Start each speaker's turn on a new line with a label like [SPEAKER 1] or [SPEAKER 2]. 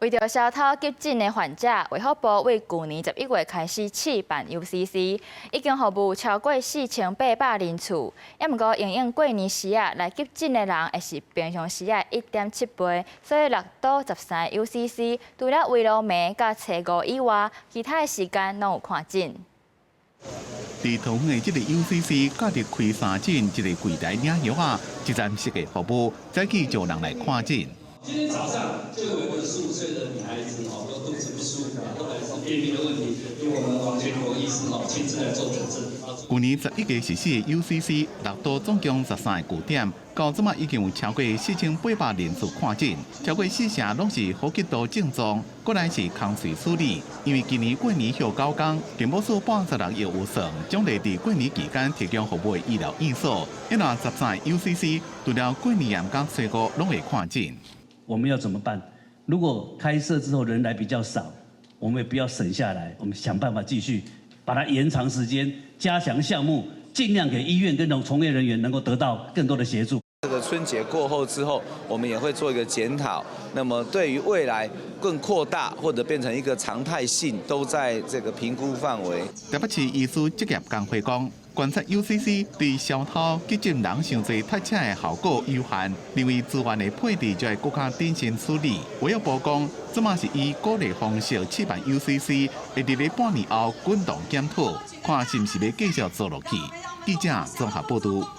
[SPEAKER 1] 为着消透急诊的患者，卫福部为去年11月开始试办 UCC， 已经服务超过4800人次。也毋过，因应过年时来急诊的人，会是平常时1.7倍，所以6到13 UCC， 除了为了暝甲初五以外，其他的时间拢有看诊。
[SPEAKER 2] 伫桃园的这个 UCC， 假日开3诊，一个柜台领药啊，一站式的服务，早起就有人来看诊。
[SPEAKER 3] 今天早上就有一个15岁的女孩子说肚子不舒服后来是便秘的问题，由我们王建国医师亲自来做诊治。
[SPEAKER 2] 去年11月实施的 UCC， 6都总共13个据点，到即马已经有超过4800人次看诊，超过4成拢是呼吸道症状，过来是空髓处理。因为今年过年休9天，健保署86亿预算，奖励伫过年期间提供服务的医疗院所，一若13 UCC， 除了过年夜间初五拢会看诊。
[SPEAKER 4] 我们要怎么办？如果开设之后人来比较少，我们也不要省下来，我们想办法继续把它延长时间，加强项目，尽量给医院跟从业人员能够得到更多的协助。
[SPEAKER 5] 这个春节过后之后，我们也会做一个检讨。那么对于未来更扩大或者变成一个常态性，都在这个评估范围。
[SPEAKER 2] 台北市医师职业工会讲。 观察 UCC 对消透急诊人伤侪塞车的效果有限，因为资源的配置就要更加谨慎处理。卫福部讲，这嘛是以鼓励方式试办 UCC， 会伫咧半年后滚动检讨，看是毋是要继续做落去。记者综合报道。